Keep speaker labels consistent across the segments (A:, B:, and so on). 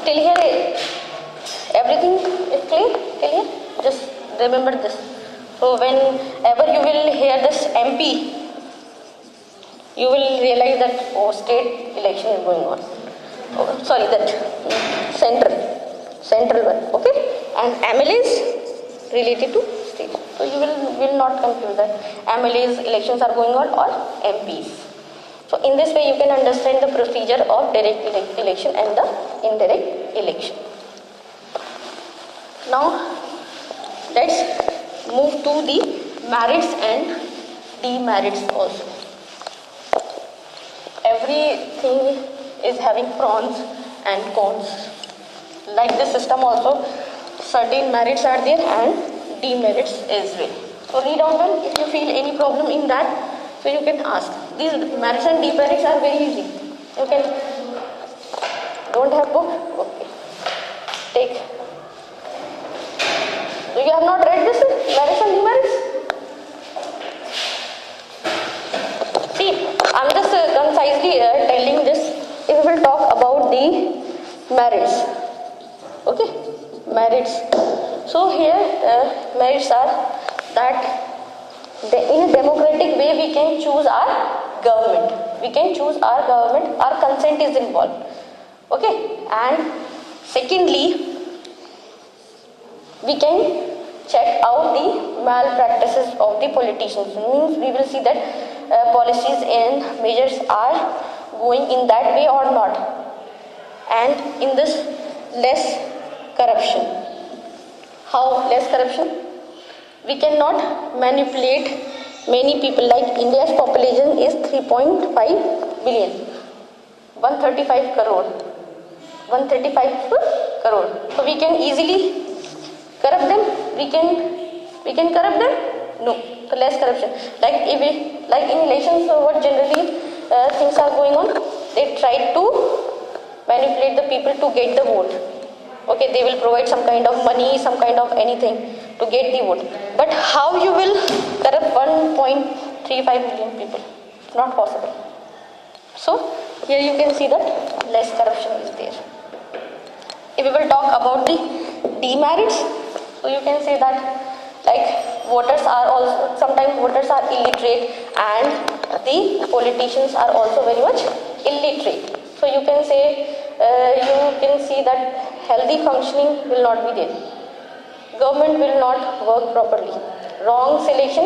A: till here everything is clear till here? Just remember this. So whenever you will hear this MP, you will realize that state election is going on. Sorry, that central one. Okay, and MLA is related to state. So you will not confuse that MLA's elections are going on or MPs. So in this way you can understand the procedure of direct election and the indirect election. Now let's move to the merits and demerits also. Everything is having pros and cons. Like this system also, certain merits are there and demerits as well. So read out well. If you feel any problem in that, so you can ask. These merits and demerits are very easy. You can, don't have book? Okay. Take. So you have not read this, merits and demerits? See, I'm just concisely telling this. If we will talk about the merits. Okay, merits. So here merits are that in a democratic way we can choose our government. We can choose our government. Our consent is involved. Okay, and secondly, we can check out the malpractices of the politicians. Means we will see that policies and measures are going in that way or not. And in this, less corruption. How less corruption? We cannot manipulate many people. Like India's population is 3.5 billion. 135 crore. 135 crore. So we can easily corrupt them. We can corrupt them? No. So less corruption. Like in elections, what generally things are going on? They try to manipulate the people to get the vote. Okay, they will provide some kind of money, some kind of anything to get the vote. But how you will corrupt 1.35 million people? It's not possible. So here you can see that less corruption is there. If we will talk about the demerits, so you can say that like voters are also, sometimes voters are illiterate and the politicians are also very much illiterate. So you can say, you can see that healthy functioning will not be there. Government will not work properly. Wrong selection,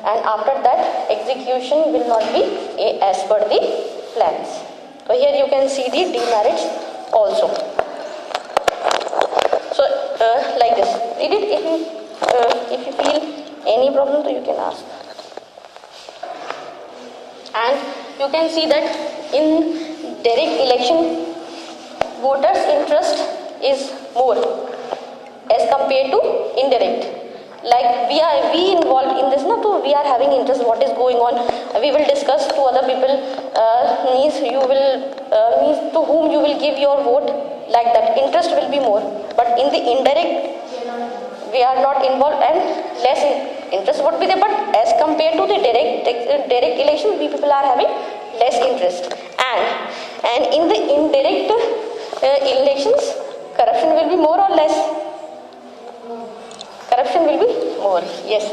A: and after that execution will not be as per the plans. So here you can see the demerits also. So like this. Read it. If you feel any problem, so you can ask. And you can see that in direct election, voters' interest is more as compared to indirect. Like we involved in this, so we are having interest what is going on. We will discuss to other people, means to whom you will give your vote. Like that, interest will be more. But in the indirect, we are not involved and less interest would be there. But as compared to the direct election, we people are having less interest. And in the indirect elections, corruption will be more or less? Corruption will be more, yes.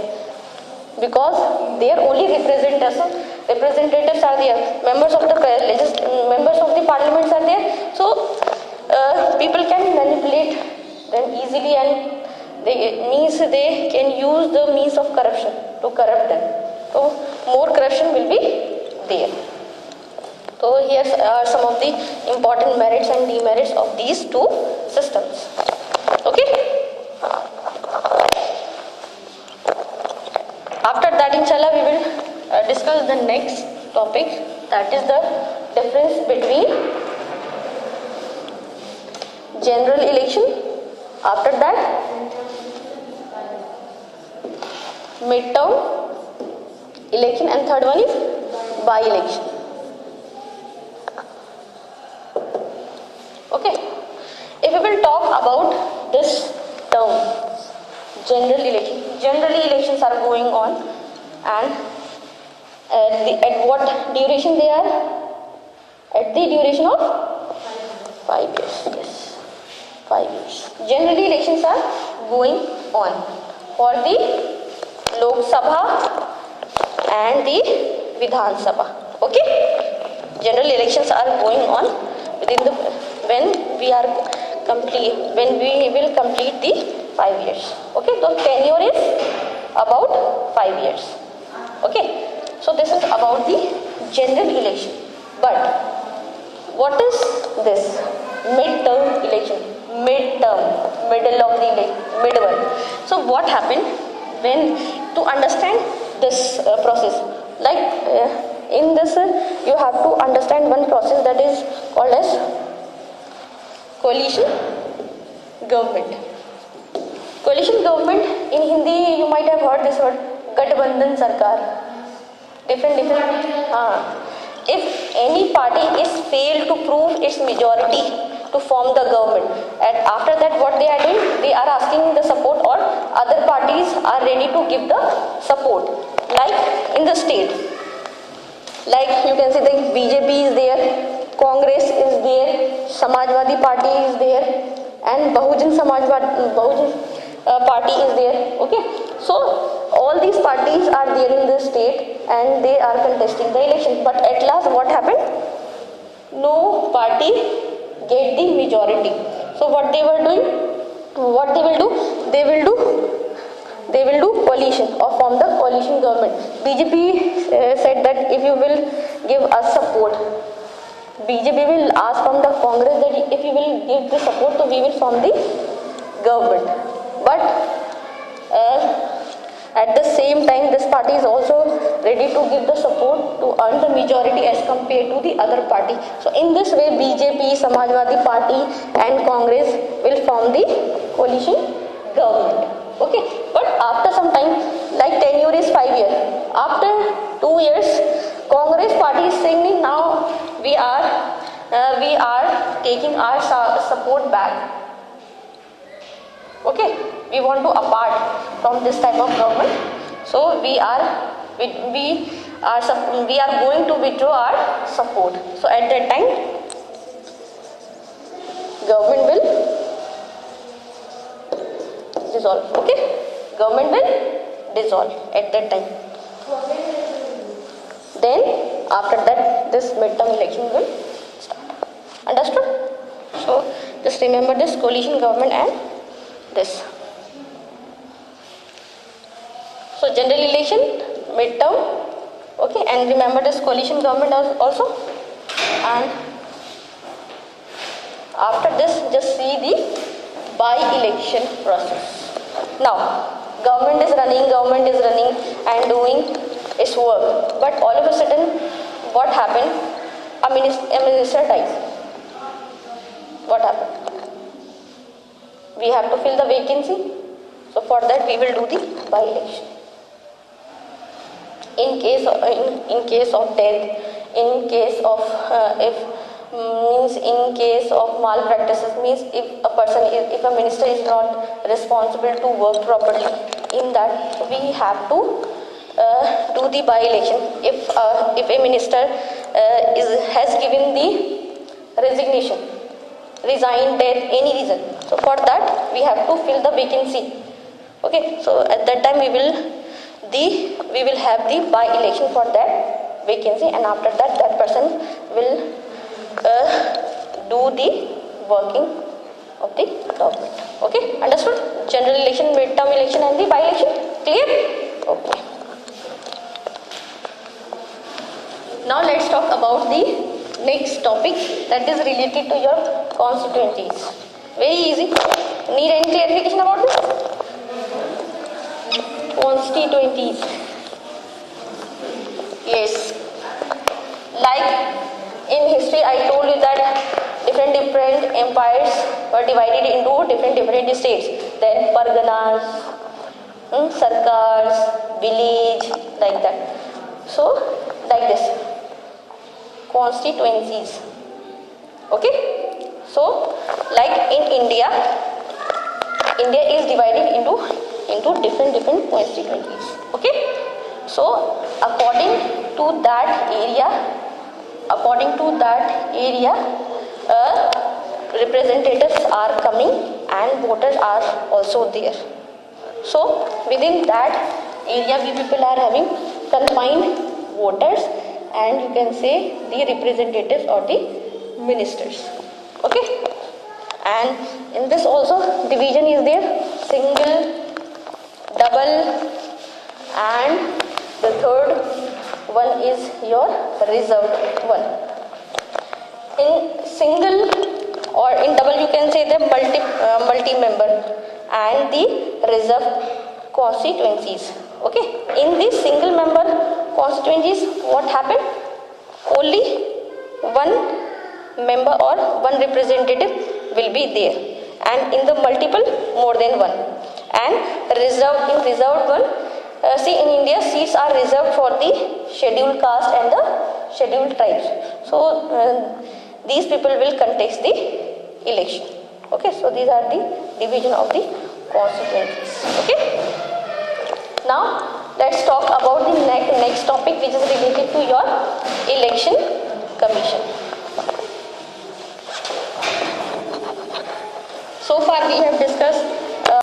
A: Because their only representatives are there. Members of the parliaments are there. So people can manipulate them easily, and they can use the means of corruption to corrupt them. So more corruption will be there. So here are some of the important merits and demerits of these two systems. Okay. After that, inshallah, we will discuss the next topic, that is the difference between general election, after that midterm election, and third one is by-election. Okay. If we will talk about this term, general election. Generally elections are going on, and at what duration they are? At the duration of 5 years. Yes. 5 years. Generally elections are going on for the Lok Sabha and the Vidhan Sabha. Okay, general elections are going on within the when we will complete the 5 years. Okay, so tenure is about 5 years. Okay, so this is about the general election. But what is this midterm election? Midterm, middle of the midterm. So what happened when to understand this process? Like in this, you have to understand one process that is called as coalition government. Coalition government, in Hindi you might have heard this word, Gadbandhan Sarkar. Different. If any party is failed to prove its majority to form the government, and after that what they are doing, they are asking the support, or other parties are ready to give the support. Like in the state, like you can see the BJP is there, Congress is there, Samajwadi Party is there, and Bahujan Party is there. Okay, so all these parties are there in the state and they are contesting the election. But at last what happened? No party get the majority. So what they will do? They will do coalition or form the coalition government. BJP said that if you will give us support, BJP will ask from the Congress that if you will give the support, so we will form the government. But at the same time, this party is also ready to give the support to earn the majority as compared to the other party. So in this way, BJP, Samajwadi Party and Congress will form the coalition government. Okay, but after some time, like tenure is 5 years. After 2 years, Congress party is saying now we are taking our support back. Okay, we want to apart from this type of government. So we are going to withdraw our support. So at that time, government will dissolve. Okay, government will dissolve at that time. Then after that, this midterm election will start. Understood? So just remember this coalition government and this. So general election, midterm, okay, and remember this coalition government also. And after this, just see the by-election process. Now, government is running and doing its work. But all of a sudden, what happened? A minister dies. What happened? We have to fill the vacancy. So for that, we will do the by-election. In case of death, in case of in case of malpractices, means if a minister is not responsible to work properly, in that we have to do the by-election. If a minister has given the resignation, resigned, death, any reason, so for that we have to fill the vacancy. Okay, so at that time we will have the by-election for that vacancy, and after that, that person will do the working of the government. Okay, understood? General election, midterm election and the by-election. Clear? Okay. Now let's talk about the next topic that is related to your constituencies. Very easy. Need any clarification about this? Constituencies. Yes. Like in history, I told you that different empires were divided into different states. Then parganas, sarkars, village, like that. So, like this. Constituencies. Okay. So, like in India is divided into different constituencies. Okay. So, according to that area, representatives are coming and voters are also there. So within that area we people are having confined voters, and you can say the representatives or the ministers. Okay, and in this also division is there: single, double, and the third one is your reserved one. In single or in double you can say the multi-member and the reserved constituencies. Okay, in these single member constituencies what happened? Only one member or one representative will be there, and in the multiple more than one. And reserved one, see in India seats are reserved for the scheduled caste and the scheduled tribes. So these people will contest the election. Okay, so these are the division of the constituencies. Okay, now let's talk about the next topic, which is related to your election commission.